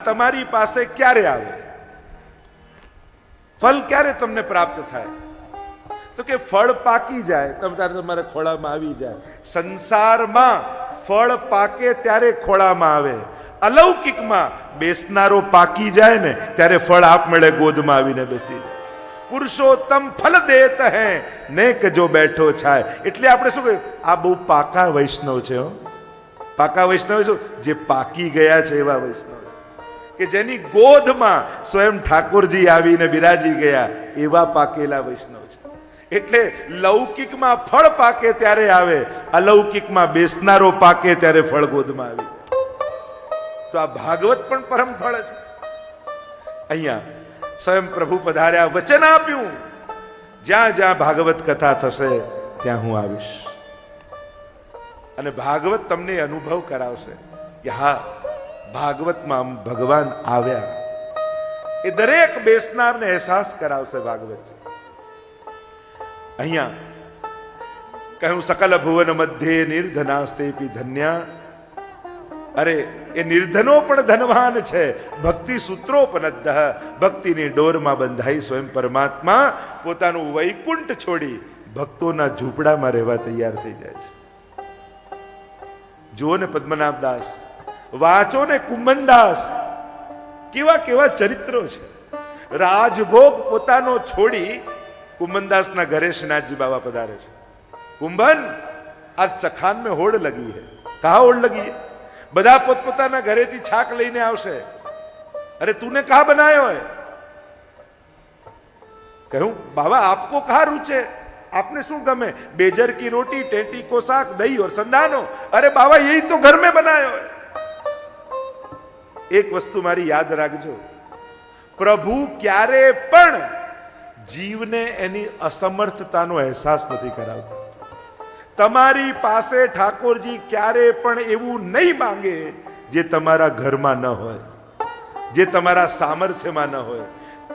તમારી પાસે ક્યારે આવે, ફળ ક્યારે તમને પ્રાપ્ત થાય? તો કે ફળ પાકી જાય તમારા ખોળામાં આવી જાય. સંસારમાં ફળ પાકે ત્યારે ખોળામાં આવે, અલૌકિકમાં બેસનારો પાકી જાય ને ત્યારે ફળ આપમેળે ગોદમાં આવીને બેસી જાય. પુરુષોત્તમ ફલ દેત હે નેક જો બેઠો છાય. એટલે આપણે શું કહ્યું, આ બહુ પાકા વૈષ્ણવ છે. પાકા વૈષ્ણવ શું? જે પાકી ગયા છે એવા વૈષ્ણવ છે, કે જેની ગોદમાં સ્વયં ઠાકોરજી આવીને બિરાજી ગયા, એવા પાકેલા વૈષ્ણવ છે. એટલે લૌકિકમાં ફળ પાકે ત્યારે આવે, અલૌકિકમાં બેસનારો પાકે ત્યારે ફળ ગોદમાં આવી. તો આ ભાગવત પણ પરમ ફળ છે. અહીંયા સ્વયં પ્રભુ પધાર્યા, વચન આપ્યું, જ્યાં જ્યાં ભાગવત કથા થશે ત્યાં હું આવીશ. અને ભાગવત તમને અનુભવ કરાવશે કે હા, ભાગવતમાં ભગવાન આવ્યા. એ દરેક બેસનારને અહેસાસ કરાવશે ભાગવત. અહીંયા કહ્યું, સકલ ભુવન મધ્યે નિર્ધનાસ્તેપી ધન્યા. અરે એ નિર્ધનો પણ ધનવાન છે. ભક્તિ સૂત્રોપનદ્ધ, ભક્તિની ડોરમાં બંધાઈ સ્વયં પરમાત્મા પોતાનું વૈકુંઠ છોડી ભક્તોના ઝૂંપડામાં રહેવા તૈયાર થઈ જાય છે. જુઓ ને પદ્મનાભદાસ, વાંચો ને કુંભનદાસ, કેવા કેવા ચરિત્રો છે. રાજભોગ પોતાનો છોડી કુંભનદાસના ઘરે શ્રીનાથજી બાબા પધારે છે. કુંભન, આજ ચખાન में होड़ लगी है. कहा होड़ लगी है? બધા પોતપોતાના ઘરેથી છાક લઈને આવશે. અરે તूने कहा बनायो है? કહું, બાબા આપકો कहा रुचे, आपने શું ગમે? बेजर की रोटी, टेटी को साग, दही और संधानो. अरे बाबा यही तो घर में बनायो है. એક વસ્તુ મારી યાદ રાખજો, પ્રભુ ક્યારે પણ જીવને એની અસમર્થતાનો અહેસાસ નથી કરાવતા. તમારી પાસે ઠાકોરજી ક્યારે પણ એવું નહીં માંગે જે તમારા ઘરમાં ન હોય, જે તમારા સામર્થ્યમાં ન હોય.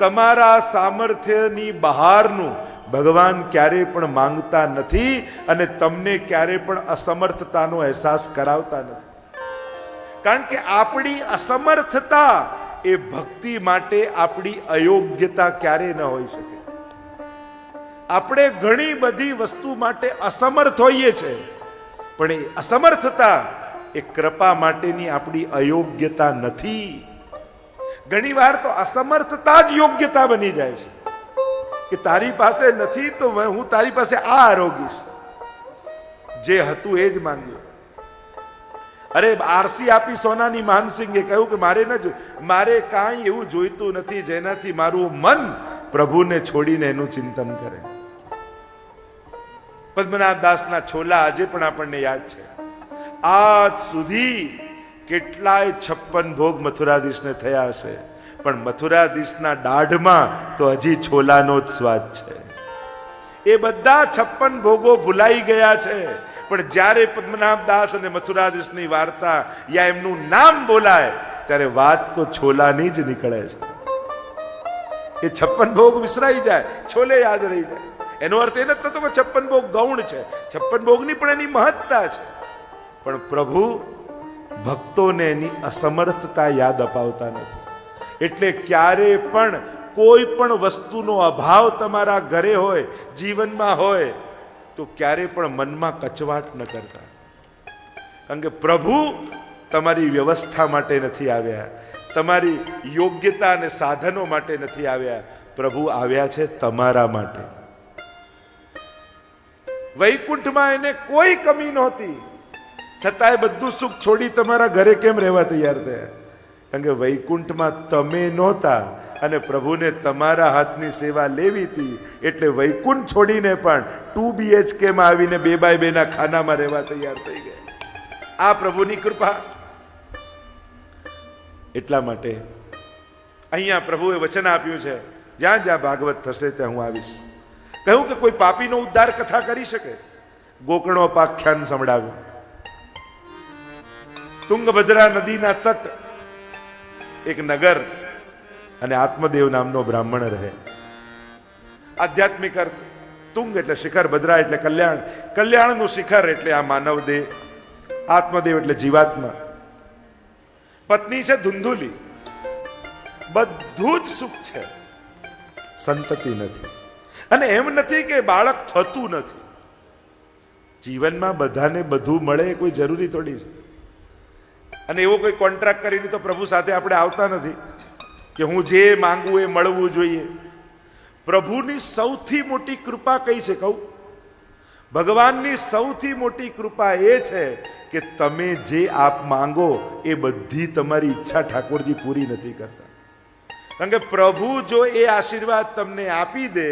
તમારા સામર્થ્યની બહારનું ભગવાન ક્યારે પણ માંગતા નથી અને તમને ક્યારે પણ અસમર્થતાનો અહેસાસ કરાવતા નથી. કારણ કે આપણી અસમર્થતા એ ભક્તિ માટે આપણી અયોગ્યતા ક્યારે ન હોઈ શકે. આપણે ઘણી બધી વસ્તુ માટે અસમર્થ હોઈએ છીએ, પણ એ અસમર્થતા એ કૃપા માટેની આપણી અયોગ્યતા નથી. ઘણી વાર તો અસમર્થતા જ યોગ્યતા બની જાય છે, કે તારી પાસે નથી તો હું તારી પાસે આ આરોગીશ. જે હતું એ જ માંગ્યું. અરે આરસી આપી સોનાની માનસિંગે કહ્યું કે મારે કાંઈ એવું જોઈતું નથી જેનાથી મારું મન પ્રભુને છોડીને એનું ચિંતન કરે. પદ્મનાભદાસના છોલા આજે પણ આપણને યાદ છે. આજ સુધી કેટલાય 56 ભોગ મથુરાધીશને થયા હશે, પણ મથુરાધીશના દાઢમાં તો હજી છોલાનો જ સ્વાદ છે. એ બધા 56 ભોગો ભૂલાઈ ગયા છે, પણ જ્યારે પદ્મનાભદાસ અને મથુરાધીશની વાર્તા યા એમનું નામ બોલાય ત્યારે વાત તો છોલાની જ નીકળે છે. એ 56 ભોગ વિસરાઈ જાય, છોલે યાદ રહી જાય. એનો અર્થ એ નથી થતો કે 56 ભોગ ગૌણ છે. 56 ભોગની પણ એની મહત્તા છે, પણ પ્રભુ ભક્તોને એની અસમર્થતા યાદ અપાવતા નથી. એટલે ક્યારે પણ કોઈ પણ વસ્તુનો અભાવ તમારા ઘરે હોય, જીવનમાં હોય, તો ક્યારે પણ મનમાં કચવાટ ન કરતા. કારણ કે પ્રભુ તમારી વ્યવસ્થા માટે નથી આવ્યા, તમારી યોગ્યતા અને સાધનો માટે નથી આવ્યા. પ્રભુ આવ્યા છે તમારા માટે. વૈકુંઠમાં એને કોઈ કમી નહોતી, છતાંય બધું સુખ છોડી તમારા ઘરે કેમ રહેવા તૈયાર થયા? કારણ કે વૈકુંઠમાં તમે નહોતા અને પ્રભુને તમારા હાથની સેવા લેવી હતી. એટલે વૈકુંઠ છોડીને પણ 2 BHK માં આવીને 2x2 ના ખાનામાં રહેવા તૈયાર થઈ ગયા. આ પ્રભુની કૃપા. એટલા માટે અહીંયા પ્રભુએ વચન આપ્યું છે, જ્યાં જ્યાં ભાગવત થશે ત્યાં હું આવીશ. કહ્યું કે કોઈ પાપીનો ઉદ્ધાર કથા કરી શકે? ગોકર્ણોપાખ્યાન સંભળાવ્યું. તુંગભદ્રા નદીના તટ એક નગર અને આત્મદેવ નામનો બ્રાહ્મણ રહે. આધ્યાત્મિક અર્થ તુંગ એટલે શિખર, ભદ્રા એટલે કલ્યાણ, કલ્યાણનું શિખર એટલે આ માનવ દેહ, આત્મદેવ એટલે જીવાત્મા. પત્ની છે ધુંધુલી, બધું જ સુખ છે, સંતતિ નથી. અને એમ નથી કે બાળક થતું નથી. જીવનમાં બધાને બધું મળે કોઈ જરૂરી થોડી છે. અને એવો કોઈ કોન્ટ્રાક્ટ કરીને તો પ્રભુ સાથે આપણે આવતા નથી કે હું જે માંગુ એ મળવું જોઈએ. પ્રભુની સૌથી મોટી કૃપા કઈ છે કહું? ભગવાનની સૌથી મોટી કૃપા એ છે કે તમે જે આપ માંગો એ બધી તમારી ઈચ્છા ઠાકોરજી પૂરી નથી કરતા. કારણ કે પ્રભુ જો એ આશીર્વાદ તમને આપી દે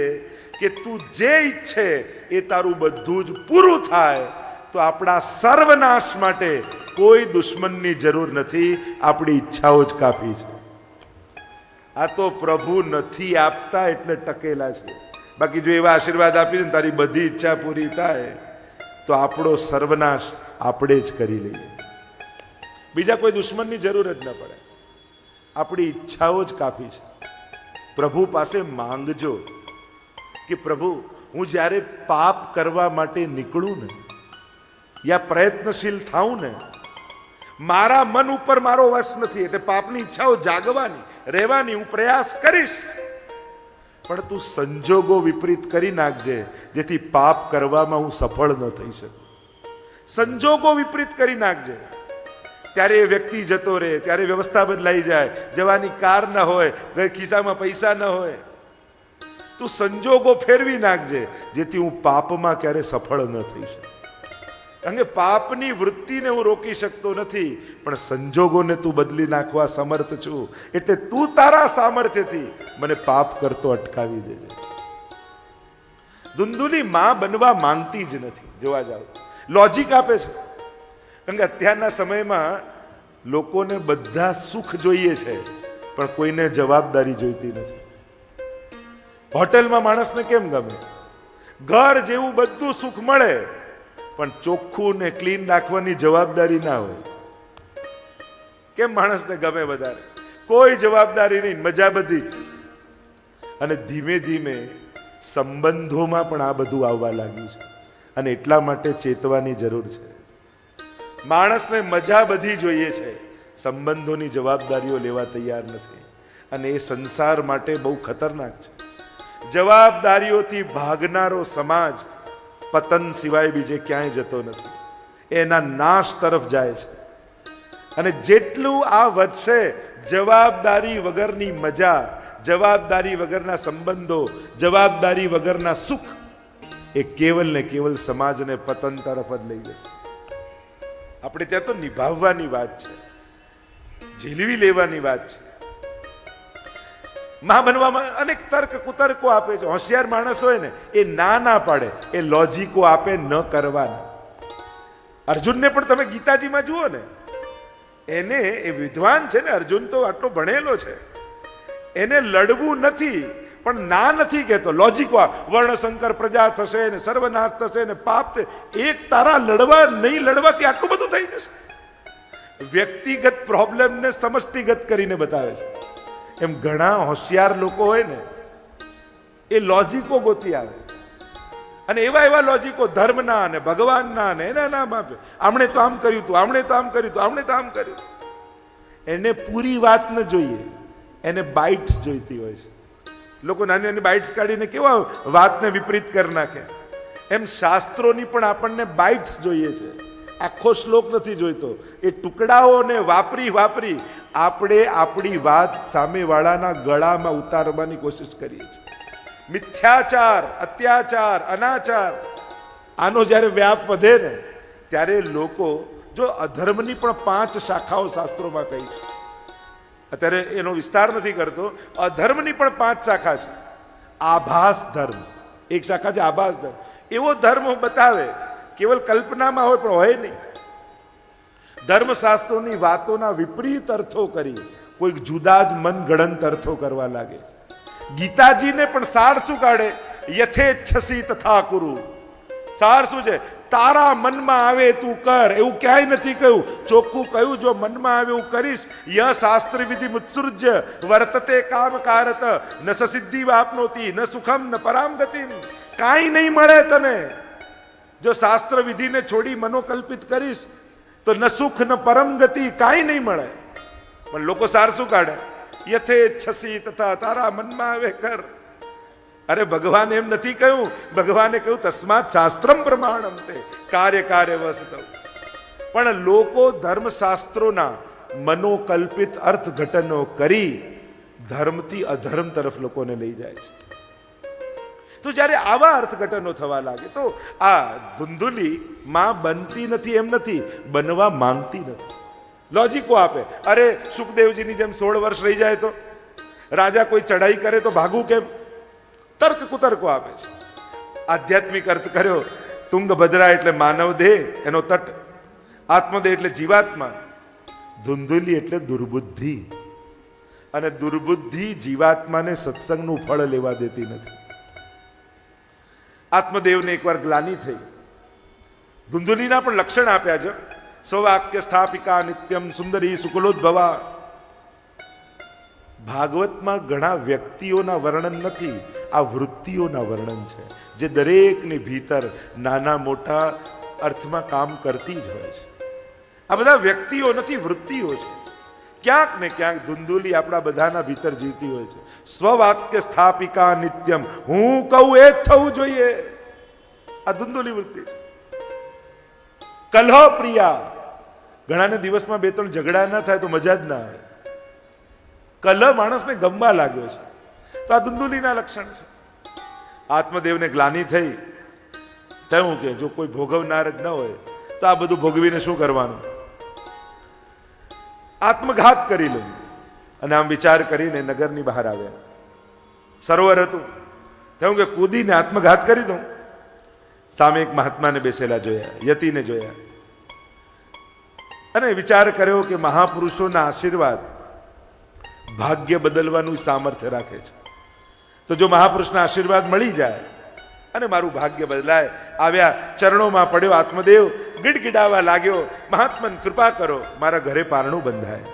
કે તું જે ઈચ્છે એ તારું બધું જ પૂરું થાય, તો આપણા સર્વનાશ માટે કોઈ દુશ્મનની જરૂર નથી, આપણી ઈચ્છાઓ જ કાફી છે. આ તો પ્રભુ નથી આપતા એટલે ટકેલા છે. બાકી જો એવા આશીર્વાદ આપીને તારી બધી ઈચ્છા પૂરી થાય તો આપણો સર્વનાશ આપણે જ કરી લઈએ. બીજા કોઈ દુશ્મનની જરૂર જ ન પડે, આપણી ઈચ્છાઓ જ કાફી છે. પ્રભુ પાસે માંગજો કે પ્રભુ હું જ્યારે પાપ કરવા માટે નીકળું ને યા પ્રયત્નશીલ થાઉં ને, મારા મન ઉપર મારો વશ નથી, એટલે પાપની ઈચ્છાઓ જાગવાની રહેવાની, હું પ્રયાસ કરીશ, પણ તું સંજોગો વિપરીત કરી નાખજે જેથી પાપ કરવામાં હું સફળ ન થઈ શકું. સંજોગો વિપરીત કરી નાખજે. ત્યારે એ વ્યક્તિ જતો રહે, ત્યારે વ્યવસ્થા બદલાઈ જાય, જવાની કાર ન હોય, ખિસ્સામાં પૈસા ન હોય. તું સંજોગો ફેરવી નાખજે જેથી હું પાપમાં ક્યારે સફળ ન થઈ શકું. કારણ કે પાપની વૃત્તિને હું રોકી શકતો નથી, પણ સંજોગોને તું બદલી નાખવા સમર્થ છું. એટલે તું તારા સામર્થ્યથી મને પાપ કરતો અટકાવી દેજે. ધુંધુની માં બનવા માંગતી જ નથી. જોવા જાવ લોજિક આપે છે. કારણ કે અત્યારના સમયમાં લોકોને બધા સુખ જોઈએ છે, પણ કોઈને જવાબદારી જોઈતી નથી. હોટેલમાં માણસને કેમ ગમે? ઘર જેવું બધું સુખ મળે, પણ ચોખ્ખું ને ક્લીન રાખવાની જવાબદારી ના હોય. કેમ માણસને ગમે વધારે? કોઈ જવાબદારી નહીં, મજા બધી જ. અને ધીમે ધીમે સંબંધોમાં પણ આ બધું આવવા લાગ્યું છે. અને એટલા માટે ચેતવાની જરૂર છે. માણસને મજા બધી જોઈએ છે, સંબંધોની જવાબદારીઓ લેવા તૈયાર નથી. અને એ સંસાર માટે બહુ ખતરનાક છે. જવાબદારીઓથી ભાગનારો સમાજ પતન સિવાય બીજે ક્યાંય જતો નથી, એના નાશ તરફ જાય છે. અને જેટલું આ વધશે જવાબદારી વગરની મજા, જવાબદારી વગરના સંબંધો, જવાબદારી વગરના સુખ, એ કેવલ ને કેવલ સમાજને પતન તરફ જ લઈ જશે. આપણે ત્યાં તો નિભાવવાની વાત છે, ઝીલવી લેવાની વાત છે. માં બનવામાં અનેક તર્ક કુતર્કો આપે છે. હોશિયાર માણસ હોય ને એ ના પાડે, એ લોજિકો આપે ન કરવાના. અર્જુનને પણ તમે ગીતાજીમાં જુઓ ને, એને એ વિદ્વાન છે ને, અર્જુન તો આટલો ભણેલો છે, એને લડવું નથી, પણ ના નથી કહેતો. લોજિકો વર્ણશંકર પ્રજા થશે ને, સર્વનાશ થશે ને, પાપ થશે. એક તારા લડવા નહીં લડવાથી આટલું બધું થઈ જશે. વ્યક્તિગત પ્રોબ્લેમને સમષ્ટિગત કરીને બતાવે છે. એમ ઘણા હોશિયાર લોકો હોય ને એ લોજિકો ગોતી આવે, અને એવા એવા લોજિકો ધર્મના ને ભગવાનના ને એના નામ આપે. આમણે તો આમ કર્યું તું, આમણે તો આમ કર્યું તું, આમણે તો આમ કર્યું. એને પૂરી વાત ન જોઈએ, એને બાઇટ્સ જોઈતી હોય છે. લોકો નાની નાની બાઇટ્સ કાઢીને કેવા વાતને વિપરીત કરી નાખે. એમ શાસ્ત્રોની પણ આપણને બાઇટ્સ જોઈએ છે, આખો શ્લોક નથી જોઈતો. એ ટુકડાઓને વાપરી વાપરી આપણે આપણી વાત સામેવાળાના ગળામાં ઉતારવાની કોશિશ કરીએ છીએ. મિથ્યાચાર, અત્યાચાર, અનાચાર, આનો જ્યારે વ્યાપ વધે ને ત્યારે લોકો, જો અધર્મની પણ 5 શાખાઓ શાસ્ત્રોમાં કહી છે, અત્યારે એનો વિસ્તાર નથી કરતો. અધર્મની પણ 5 શાખા છે. આભાસ ધર્મ એક શાખા છે, આભાસ ધર્મ. એવો ધર્મ બતાવે, કેવલ કલ્પનામાં હોય પણ હોય નહીં. ધર્મશાસ્ત્રોની વાતોના વિપરીત અર્થો કરી કોઈક જુદા જ મન ગણંત અર્થો કરવા લાગે. ગીતાજીને પણ સાર શું કાઢે? યથેચ્છસી તથા કુરુ. સાર શું છે? તારા મનમાં આવે તું કર, એવું ક્યાંય નથી કહ્યું. ચોખ્ખું કહ્યું, જો મનમાં આવે એવું કરીશ. ય શાસ્ત્ર વિધિ મુત્સૃજ્ય વર્તતે કામ કારત ન સિદ્ધિ વાપનોતી ન સુખમ ન પરામ ગતિમ. કાંઈ નહીં મળે તને જો શાસ્ત્ર વિધિને છોડી મનોકલ્પિત કરીશ, તો ન સુખ ન પરમ ગતિ, કાંઈ નહીં મળે. પણ લોકો સાર શું કાઢે? યથેચ્છસી તથા તારા મનમાં આવે કર. અરે ભગવાન એમ નથી કહ્યું, ભગવાને કહ્યું તસ્માત શાસ્ત્રમ પ્રમાણમ તે કાર્ય કાર્ય વસ્તુ. પણ લોકો ધર્મશાસ્ત્રોના મનોકલ્પિત અર્થઘટનો કરી ધર્મથી અધર્મ તરફ લોકોને લઈ જાય છે. તો જ્યારે આવા અર્થઘટનો થવા લાગે તો આ ધુંધુલી માં બનતી નથી એમ નથી, બનવા માંગતી નથી. લોજિકો આપે. અરે સુખદેવજીની જેમ 16 વર્ષ રહી જાય તો, રાજા કોઈ ચડાઈ કરે તો ભાગવું કેમ? તર્ક કુતર્કો આપે છે. આધ્યાત્મિક અર્થ કર્યો. તુંગભદ્રા એટલે માનવ દેહ, એનો તટ. આત્મદેહ એટલે જીવાત્મા. ધુંધુલી એટલે દુર્બુદ્ધિ. અને દુર્બુદ્ધિ જીવાત્માને સત્સંગનું ફળ લેવા દેતી નથી. આત્મદેવને એકવાર ગ્લાની થઈ. ધુંધુલીના પણ લક્ષણ આપ્યા છે. સ્વવાક્ય સ્થાપિકા નિત્યમ સુંદરી સુકુલોદ્ભવા. ભાગવતમાં ઘણા વ્યક્તિઓના વર્ણન નથી, આ વૃત્તિઓના વર્ણન છે, જે દરેકની ભીતર નાના મોટા અર્થમાં કામ કરતી જ હોય છે. આ બધા વ્યક્તિઓ નથી, વૃત્તિઓ છે. ક્યાંક ને ક્યાંક ધુંધુલી આપણા બધાના ભીતર જીવતી હોય છે. સ્વવાક્ય સ્થાપિકા નિત્યમ, હું કહું એ જ થવું જોઈએ, આ ધુંધુલી વૃત્તિ છે. કલહ પ્રિયા, ઘણાને દિવસમાં 2-3 ઝઘડા ના થાય તો મજા જ ના આવે. કલહ માણસને ગમવા લાગ્યો છે, તો આ ધુંધુલીના લક્ષણ છે. આત્મદેવને ગ્લાની થઈ, થયું કે જો કોઈ ભોગવનાર જ ન હોય તો આ બધું ભોગવીને શું કરવાનું? આત્મઘાત કરી લો. અને આમ વિચાર કરીને નગરની બહાર આવ્યા. સરોવર હતું, થયું કે કૂદીને આત્મઘાત કરી દઉં. સામે એક મહાત્માને બેસેલા જોયા, યતિને જોયા, અને વિચાર કર્યો કે મહાપુરુષોના આશીર્વાદ ભાગ્ય બદલવાનું સામર્થ્ય રાખે છે. તો જો મહાપુરુષના આશીર્વાદ મળી જાય અને મારું ભાગ્ય બદલાય. આવ્યા, ચરણોમાં પડ્યો. આત્મદેવ ગીડગીડાવા લાગ્યો, મહાત્મન કૃપા કરો, મારા ઘરે પારણું બંધાય.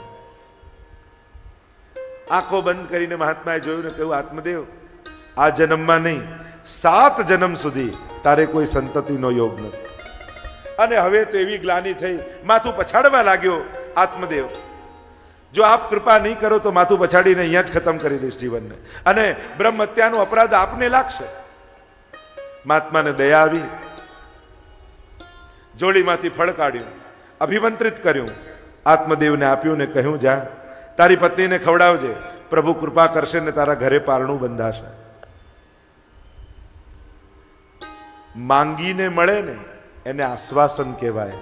આંખો બંધ કરીને મહાત્માએ જોયું ને કહ્યું, આત્મદેવ આ જન્મમાં નહીં, 7 જન્મ સુધી તારે કોઈ સંતતિનો યોગ નથી. અને હવે તો એવી ગ્લાની થઈ, માથું પછાડવા લાગ્યો. આત્મદેવ જો આપ કૃપા નહીં કરો તો માથું પછાડીને અહીંયા જ ખતમ કરી દઈશ જીવનને, અને બ્રહ્મ હત્યાનો અપરાધ આપને લાગશે. મહાત્માને દયા આવી, જોડીમાંથી ફળ કાઢ્યું, અભિમંત્રિત કર્યું, આત્મદેવને આપ્યું ને કહ્યું, જા તારી પત્નીને ખવડાવજે, પ્રભુ કૃપા કરશે ને તારા ઘરે પારણું બંધાશે. માંગીને મળે ને એને આશ્વાસન કહેવાય,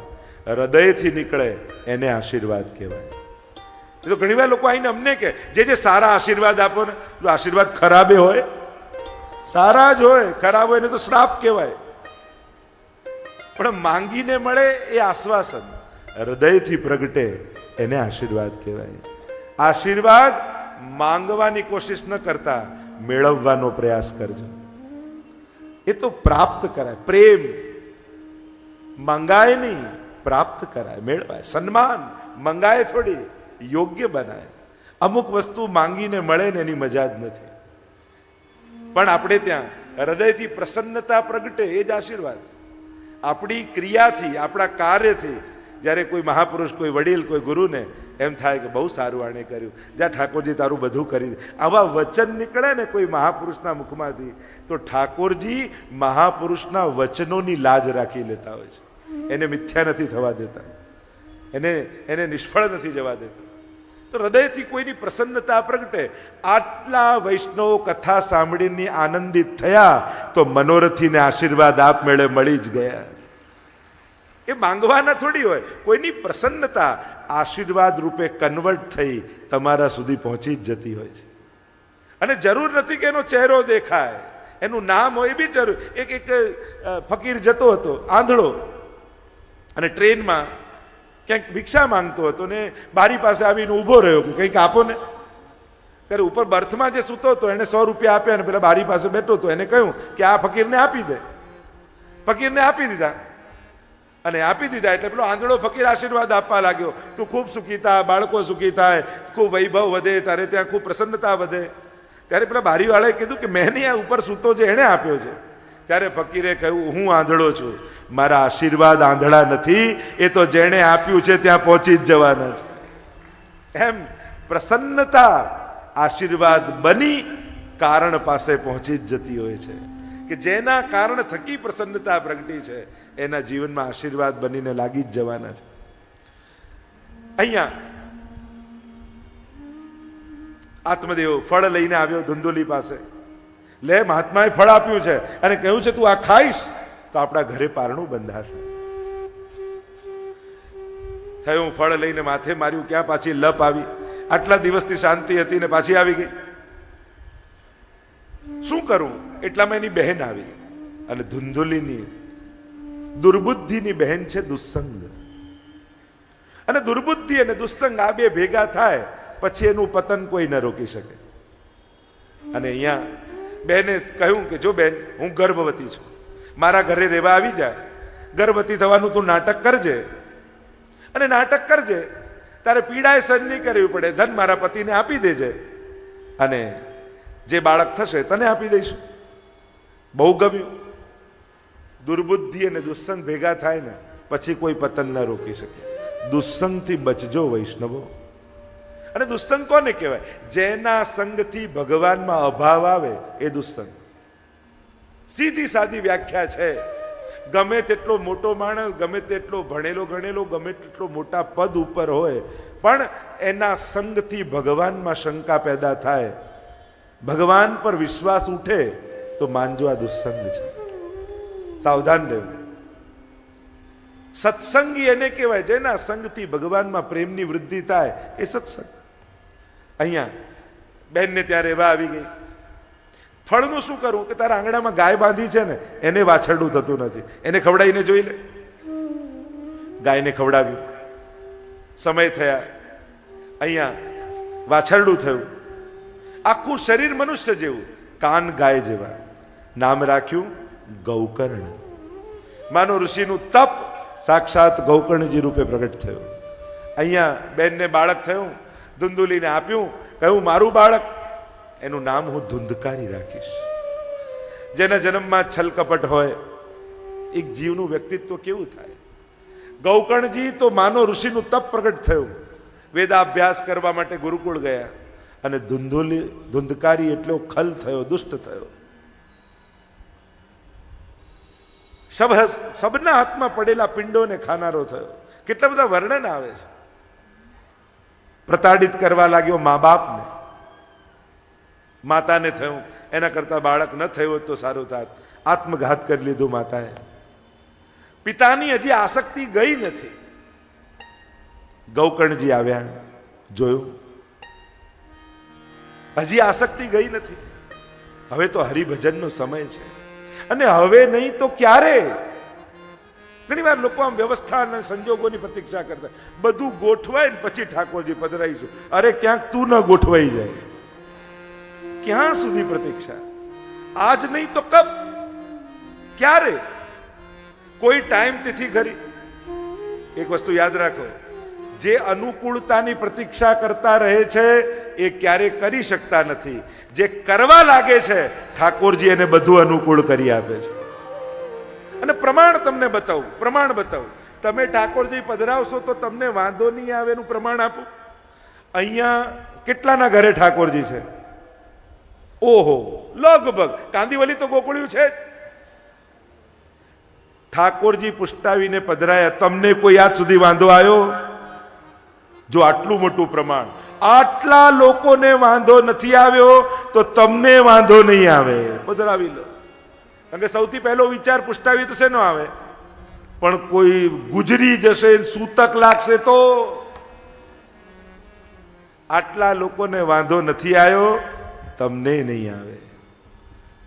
હૃદયથી નીકળે એને આશીર્વાદ કહેવાય. એ તો ઘણી વાર લોકો આવીને અમને કે જે સારા આશીર્વાદ આપો ને, તો આશીર્વાદ ખરાબે હોય, સારા જ હોય, ખરાબ હોય ને તો શ્રાપ કહેવાય. પણ માંગીને મળે એ આશ્વાસન, હૃદયથી પ્રગટે એને આશીર્વાદ કહેવાય. આશીર્વાદ માંગવાની કોશિશ ન કરતા મેળવવાનો પ્રયાસ કરજો, એ તો પ્રાપ્ત કરાય. પ્રેમ મંગાય નહીં, પ્રાપ્ત કરાય, મેળવાય. સન્માન મંગાય થોડી, યોગ્ય બનાય. અમુક વસ્તુ માંગીને મળે ને એની મજા જ નથી, પણ આપણે ત્યાં હૃદયથી પ્રસન્નતા પ્રગટે એ જ આશીર્વાદ. આપણી ક્રિયાથી, આપણા કાર્યથી જ્યારે કોઈ મહાપુરુષ, કોઈ વડીલ, કોઈ ગુરુને એમ થાય કે બહુ સારું આણે કર્યું, જ્યાં ઠાકોરજી તારું બધું કરી દે, આવા વચન નીકળે ને કોઈ મહાપુરુષના મુખમાંથી, તો ઠાકોરજી મહાપુરુષના વચનોની લાજ રાખી લેતા હોય છે. એને મિથ્યા નથી થવા દેતા, એને નિષ્ફળ નથી જવા દેતા. તો હૃદયથી કોઈની પ્રસન્નતા પ્રગટે. આટલા વૈષ્ણવ કથા સાંભળીને આનંદિત થયા તો મનોરથીને આશીર્વાદ આપમેળે મળી જ ગયા. એ માંગવાના થોડી હોય, કોઈની પ્રસન્નતા આશીર્વાદ રૂપે કન્વર્ટ થઈ તમારા સુધી પહોંચી જ જતી હોય છે. અને જરૂર નથી કે એનો ચહેરો દેખાય, એનું નામ હોય, એ બી જરૂર. એક ફકીર જતો હતો, આંધળો, અને ટ્રેનમાં ક્યાંક ભિક્ષા માંગતો હતો ને બારી પાસે આવીને ઊભો રહ્યો કે કંઈક આપો ને. ત્યારે ઉપર બર્થમાં જે સૂતો હતો એને 100 રૂપિયા આપ્યા, અને પેલા બારી પાસે બેઠો હતો એને કહ્યું કે આ ફકીરને આપી દે. ફકીરને આપી દીધા, અને આપી દીધા એટલે પેલો આંધળો ફકીર આશીર્વાદ આપવા લાગ્યો, તું ખૂબ સુખી થા, બાળકો સુખી થાય, ખૂબ વૈભવ વધે, તારે ત્યાં ખૂબ પ્રસન્નતા વધે. ત્યારે પેલા બારીવાળાએ કીધું કે મેં નહીં, આ ઉપર સૂતો જે એણે આપ્યો છે. ત્યારે ફકીરે કહ્યું, હું આંધળો છું, મારા આશીર્વાદ આંધળા નથી, એ તો જેણે આપ્યું છે ત્યાં પહોંચી જ જવાના છે. એમ પ્રસન્નતા આશીર્વાદ બની કારણ પાસે પહોંચી જ જતી હોય છે, કે જેના કારણ થકી પ્રસન્નતા પ્રગટી છે એના જીવનમાં આશીર્વાદ બનીને લાગી જ જવાના છે. અહીંયા આત્મદેવ ફળ લઈને આવ્યો ધુંધુલી પાસે. લે, મહાત્માએ ફળ આપ્યું છે અને કહ્યું છે તું આ ખાઈશ તો આપણા ઘરે પારણું બંધાશે. થયું, ફળ લઈને માથે માર્યું, ક્યાં પાછી લપ આવી. આટલા દિવસથી શાંતિ હતી ને પાછી આવી ગઈ. શું કરું? એટલામાં એની બહેન આવી, અને ધુંધુલીની દુર્બુદ્ધિની બહેન છે દુસ્સંગ. અને દુર્બુદ્ધિ અને દુસ્સંગ આ બે ભેગા થાય પછી એનું પતન કોઈ ન રોકી શકે. અને અહીંયા બહેને કહ્યું કે જો બેન, હું ગર્ભવતી છું, મારા ઘરે રહેવા આવી જાય, ગર્ભવતી થવાનું તું નાટક કરજે, અને નાટક કરજે તારે પીડાએ સહન નહીં કરવી પડે, ધન મારા પતિને આપી દેજે, અને જે બાળક થશે તને આપી દઈશું. બહુ ગમ્યું. દુર્બુદ્ધિ અને દુસ્સંગ ભેગા થાય ને પછી કોઈ પતન ન રોકી શકે. દુસ્સંગથી બચજો વૈષ્ણવો. અને દુસ્સંગ કોને કહેવાય? જેના સંગથી ભગવાનમાં અભાવ આવે એ દુસ્સંગ. સીધી સાદી વ્યાખ્યા છે. ગમે તેટલો મોટો માણસ, ગમે તેટલો ભણેલો ગણેલો, ગમે તેટલો મોટા પદ ઉપર હોય, પણ એના સંગથી ભગવાનમાં શંકા પેદા થાય, ભગવાન પર વિશ્વાસ ઉઠે, તો માનજો આ દુસ્સંગ છે. સાવધાન રહેવું. સત્સંગી એને કહેવાય જેના સંગથી ભગવાનમાં પ્રેમની વૃદ્ધિ થાય, એ સત્સંગ. અહીંયા બેનને ત્યારે એવા આવી ગઈ. ફળનું શું કરું? કે તારા આંગણામાં ગાય બાંધી છે ને, એને વાછરડું થતું નથી, એને ખવડાવીને જોઈ લે. ગાયને ખવડાવ્યું, સમય થયા, અહીંયા વાછરડું થયું, આખું શરીર મનુષ્ય જેવું, કાન ગાય જેવા. નામ રાખ્યું ગૌકર્ણ. માનો ઋષિનું તપ સાક્ષાત ગૌકર્ણજી રૂપે પ્રગટ થયું. અહીંયા બેનને બાળક થયું, ધુંધુલીને આપ્યું, કહ્યું મારું બાળક, એનું નામ હું ધુંધકારી રાખીશ. જેના જન્મમાં છલ કપટ હોય, એક જીવનું વ્યક્તિત્વ કેવું થાય. ગૌકર્ણજી તો માનો ઋષિનું તપ પ્રગટ થયું, વેદાભ્યાસ કરવા માટે ગુરુકુળ ગયા, અને ધુંધકારી એટલો ખલ થયો, દુષ્ટ થયો. સબના હાથમાં પડેલા પિંડોને ખાનારો થયો. કેટલા બધા વર્ણન આવે છે. પ્રતાડિત કરવા લાગ્યો મા બાપને. માતાને થયું, એના કરતા બાળક ન થયું હોત તો સારું થાત. આત્મઘાત કરી લીધું માતાએ. પિતાની હજી આસક્તિ ગઈ નથી. ગૌકર્ણજી આવ્યા, જોયું, હજી આસક્તિ ગઈ નથી. હવે તો હરિભજનનો સમય છે, અને હવે નહીં તો ક્યારે? ઘણી વાર લોકો આમ વ્યવસ્થા અને સંજોગોની પ્રતીક્ષા કરતા, બધું ગોઠવાય ને પછી ઠાકોરજી પધરાઈશું. અરે ક્યાંક તું ન ગોઠવાઈ જાય. ક્યાં સુધી પ્રતીક્ષા? આજ નહીં તો કબ? ક્યારે? કોઈ ટાઈમ તિથિ ખરી? એક વસ્તુ યાદ રાખો, જે અનુકૂળતાની પ્રતીક્ષા કરતા રહે છે એ ક્યારે કરી શકતા નથી. જે કરવા લાગે છે ઠાકોરજી એને બધું અનુકૂળ કરી આપે છે. અને પ્રમાણ તમને બતાવું, પ્રમાણ બતાવું. તમે ઠાકોરજી પધરાવશો તો તમને વાંધો નહીં આવે એનું પ્રમાણ આપું. અહીંયા કેટલાના ઘરે ઠાકોરજી છે? ઓહો, લગભગ કાંદીવલી તો ગોકળ્યું છે. ઠાકોરજી પુષ્ટાવીને પધરાયા, તમને કોઈ આજ સુધી વાંધો આવ્યો? જો આટલું મોટું પ્રમાણ, આટલા લોકોને વાંધો નથી આવ્યો તો તમને વાંધો નહીં આવે. પધરાવી લો. કારણ કે સૌથી પહેલો વિચાર પુષ્ટાવી તો શેનો આવે? પણ કોઈ ગુજરી જશે, સૂતક લાગશે તો. આટલા લોકોને વાંધો નથી આવ્યો, તમને નહીં આવે.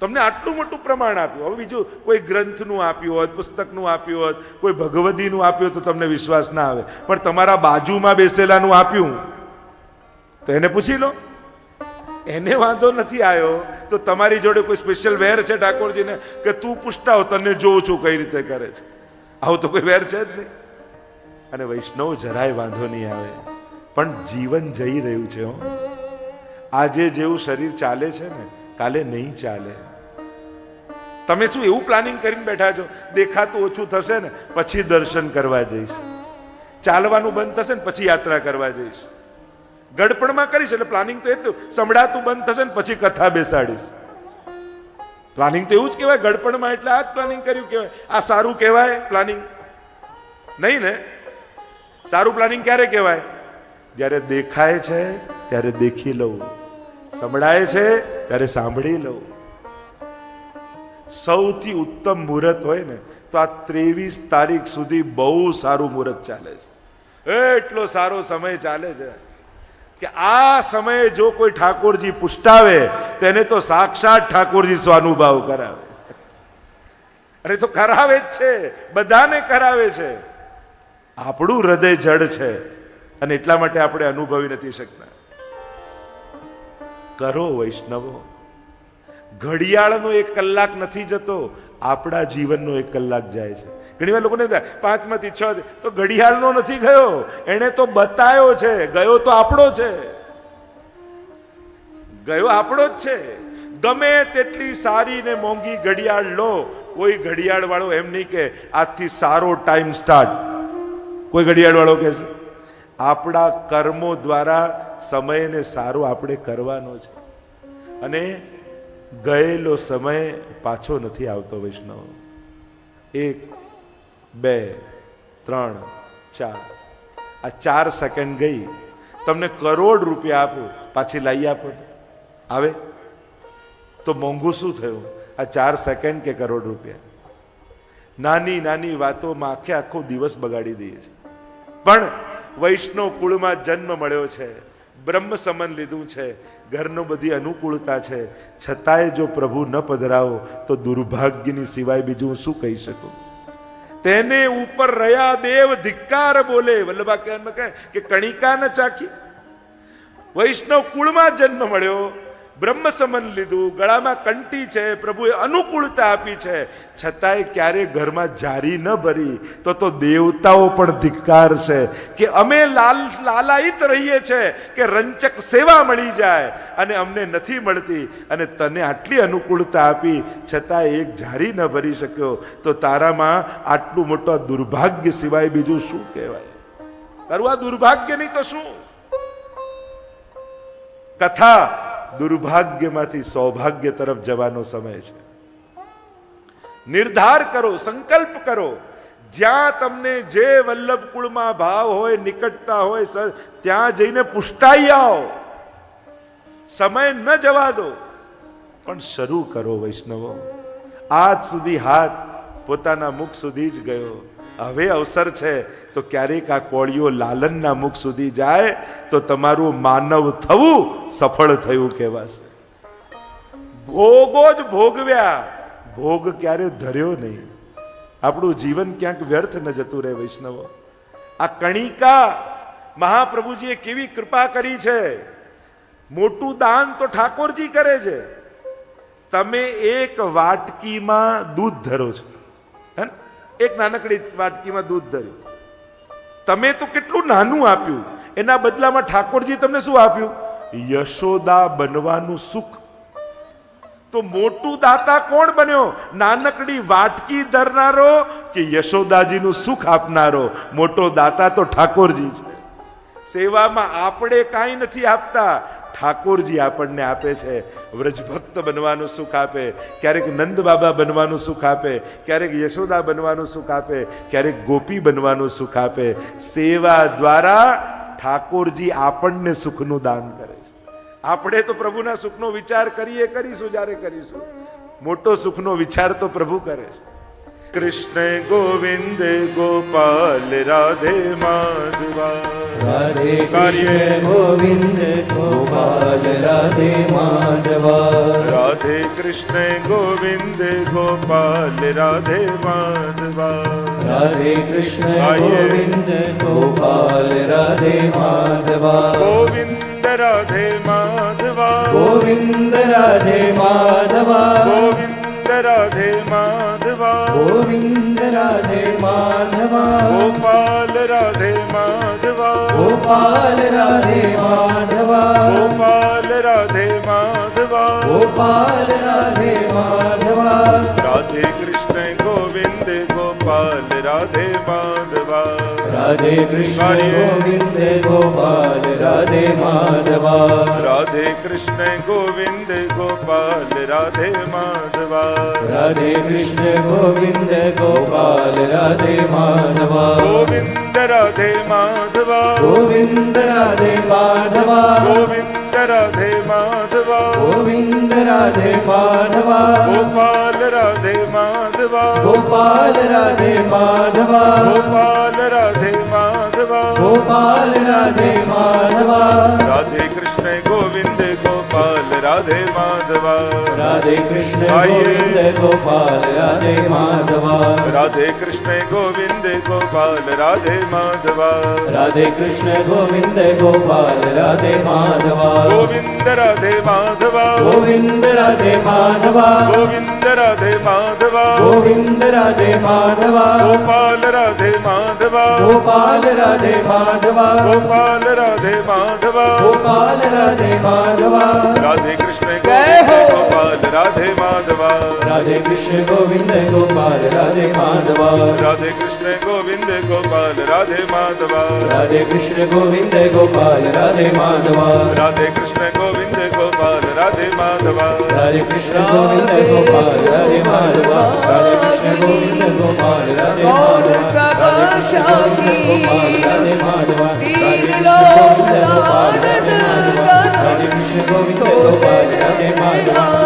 તમને આટલું મોટું પ્રમાણ આપ્યું. હવે બીજું કોઈ ગ્રંથનું આપ્યું હોત, પુસ્તકનું આપ્યું હોત, કોઈ ભગવદીનું આપ્યું તો તમને વિશ્વાસ ના આવે. પણ તમારા બાજુમાં બેસેલાનું આપ્યું તો એને પૂછી લો. એને વાંધો નથી આવ્યો તો તમારી જોડે કોઈ સ્પેશિયલ વેર છે ઠાકોરજીને કે તું પૂછતાઓ, તને જોઉં છું કઈ રીતે કરે છે? આવું તો કોઈ વેર છે જ નહીં. અને વૈષ્ણવ જરાય વાંધો નહીં આવે. પણ જીવન જઈ રહ્યું છે. આજે જેવું શરીર ચાલે છે ને, કાલે નહીં ચાલે. તમે શું એવું પ્લાનિંગ કરીને બેઠા છો, દેખાતું ઓછું થશે ને પછી દર્શન કરવા જઈશ, ચાલવાનું બંધ થશે ને પછી યાત્રા કરવા જઈશ? ગડપણમાં કરીશ એટલે પ્લાનિંગ તો એ જ સંભળાતું બંધ થશે ને પછી કથા બેસાડીશ. પ્લાનિંગ તો એવું જ કહેવાય. ગડપણમાં એટલે આ જ પ્લાનિંગ કર્યું કહેવાય. આ સારું કહેવાય પ્લાનિંગ? નહીં ને. સારું પ્લાનિંગ ક્યારે કહેવાય? જ્યારે દેખાય છે ત્યારે દેખી લઉં, સંભળાય છે ત્યારે સાંભળી લઉં. સૌથી ઉત્તમ મુહૂર્ત હોય ને તો આ 23 તારીખ સુધી બહુ સારું મુહૂર્ત ચાલે છે. એટલો સારો સમય ચાલે છે કે આ સમયે જો કોઈ ઠાકોરજી પુષ્ટાવે તેને તો સાક્ષાત ઠાકોરજી સ્વાનુભાવ કરાવે. અરે તો કરાવે જ છે, બધાને કરાવે છે. આપણું હૃદય જડ છે અને એટલા માટે આપણે અનુભવી નથી શકતા. કરો વૈષ્ણવો. ઘડિયાળનો 1 કલાક નથી જતો, આપણા જીવનનો 1 કલાક જાય છે. ઘણી વાર લોકોને 5 માંથી 6 તો ઘડિયાળનો નથી ગયો, એને તો બતાયો છે. ગયો તો આપણો છે, ગયો આપણો જ છે. ગમે તેટલી સારી ને મોંઘી ઘડિયાળ લો, કોઈ ઘડિયાળ વાળો એમ નહીં કે આજથી સારો ટાઈમ સ્ટાર્ટ. કોઈ ઘડિયાળ વાળો કહે છે આપણા કર્મો દ્વારા સમયને સારો આપણે કરવાનો છે. અને ગયેલો સમય પાછો નથી આવતો વૈષ્ણવ. 1 2 3 4 આ 4 સેકન્ડ ગઈ. તમને કરોડ રૂપિયા આપો, પાછી લાવી આપો, આવે તો મોંઘું શું થયું? આ 4 સેકન્ડ કે કરોડ રૂપિયા. નાની નાની વાતોમાં આખો દિવસ બગાડી દઈએ છીએ. પણ વૈષ્ણવ કુળમાં જન્મ મળ્યો છે, બ્રહ્મ સમન લીધું છે, ઘરનો બધી અનુકૂળતા છે, છતાંય જો પ્રભુ ન પધરાવો તો દુર્ભાગ્યની સિવાય બીજું શું કહી શકું? તેને ઉપર રહ્યા દેવ ધિક્કાર બોલે. વલ્લભા કહે કે કણિકા ન ચાખી. વૈષ્ણવ કુળમાં જન્મ મળ્યો, બ્રહ્મ સમન લીધું, ગળામાં કંઠી છે, પ્રભુએ અનુકૂળતા આપી છે, છતાંય ક્યારે ઘરમાં જારી ન ભરી તો દેવતાઓ પણ ધિક્કાર છે કે અમે લાલાયિત રહીએ છે કે રંચક સેવા મળી જાય અને અમને નથી મળતી, અને તને આટલી અનુકૂળતા આપી છતાં એક જારી ન ભરી શક્યો, તો તારામાં આટલું મોટું દુર્ભાગ્ય સિવાય બીજું શું કહેવાય? તારું આ દુર્ભાગ્ય નહીં તો શું? કથા દુર્ભાગ્યમાંથી સૌભાગ્ય તરફ જવાનો સમય છે. નિર્ધાર કરો, સંકલ્પ કરો. જ્યાં તમને જે વલ્લભ કુળમાં ભાવ હોય, નિકટતા હોય, ત્યાં જઈને પુષ્ટાઈ આવો. સમય ન જવા દો, પણ શરૂ કરો વૈષ્ણવો. આજ સુધી હાથ પોતાના મુખ સુધી જ ગયો, હવે અવસર છે તો ક્યારેક આ કોળીઓ લાલનના મુખ સુધી જાય તો તમારું માનવ થવું સફળ થયું કહેવાશે. ભોગો જ ભોગવ્યા, ભોગ ક્યારે ધર્યો નહીં. આપણું જીવન ક્યાંક વ્યર્થ ન જતું રહે વૈષ્ણવો. આ કણિકા મહાપ્રભુજીએ કેવી કૃપા કરી છે. મોટું દાન તો ઠાકોરજી કરે છે. તમે એક વાટકીમાં દૂધ ધરો છો, એક નાનકડી વાટકીમાં દૂધ ધર્યું. તમે તો કેટલું નાનું આપ્યું, એના બદલામાં ઠાકોરજી તમને શું આપ્યું? યશોદા બનવાનું સુખ. તો મોટું દાતા કોણ બન્યો? નાનકડી વાટકી ધરનારો કે યશોદાજીનું સુખ આપનારો? મોટો દાતા તો ઠાકોરજી છે. સેવામાં આપણે કાંઈ નથી આપતા, ઠાકોરજી આપણને આપે છે. વ્રજભક્ત બનવાનું સુખ આપે, ક્યારેક નંદ બાબા બનવાનું સુખ આપે, ક્યારેક યશોદા બનવાનું સુખ આપે, ક્યારેક ગોપી બનવાનું સુખ આપે. સેવા દ્વારા ઠાકોરજી આપણને સુખનું દાન કરે છે. આપણે તો પ્રભુના સુખનો વિચાર કરીશું જ્યારે કરીશું. મોટો સુખનો વિચાર તો પ્રભુ કરે છે. કૃષ્ણ ગોવિંદ ગોપાલ રાધે માધવા, રાધે કૃષ્ણ ગોવિંદ ગોપાલ રાધે માધવા, રાધે કૃષ્ણ ગોવિંદ ગોપાલ રાધે માધવા, રાધે કૃષ્ણ ગોવિંદ ગોપાલ રાધે માધવા, ગોવિંદ રાધે માધવા, ગોવિંદ રાધે માધવા, ગોવિંદ રાધે માધવા, ગોવિંદ રાધે માધવા, ગોપાલ રાધે માધવા, ગોપાલ રાધે માધવા, ગોપાલ રાધે માધવા, ગોપાલ રાધે માધવા, રાધે કૃષ્ણ ગોવિંદ ગોપાલ રાધે માધવા, राधे कृष्ण कार्य। गोविंद गोपाल राधे माधवा राधे कृष्ण गोविंद गोपाल राधे माधवा राधे कृष्ण गोविंद गोपाल राधे माधवा गोविंद राधे माधवा गोविंद राधे माधवा गोविंद राधे माधवा गोविंद राधे माधवा गोपाल राधे माधवा गोपाल राधे माधवा गोपाल राधे माधवा गोपाल राधे माधवा राधे कृष्ण गोविंद गोपाल राधे माधवा राधे कृष्ण आइए। गोविंद गोपाल राधे माधवा राधे कृष्ण गोविंद गोपाल राधे माधवा राधे कृष्ण गोविंद गोपाल राधे माधवा गोविंद राधे माधवा गोविंद राधे माधवा गोविंद राधे माधवा गोविंद राधे माधवा गोपाल राधे माधवा गोपाल राधे माधवा गोपाल राधे माधवा गोपाल राधे माधवा राधे कृष्ण जय हो। गोविंद गोपाल राधे माधवा राधे कृष्ण गोविंद गोपाल राधे माधवा राधे कृष्ण गोविंद गोपाल राधे माधवा राधे कृष्ण गोविंद गोपाल राधे माधवा राधे कृष्ण गोविंद गोपाल राधे माधवा राधे कृष्ण गोविंद गोपाल राधे माधवा राधे कृष्ण गोविंद गोपाल राधे माधवा राधे कृष्ण गोविंद गोपाल राधे माधवा राधे कृष्ण गोविंद गोपाल राधे माधवा राधे कृष्ण गोविंद गोपाल राधे माधवा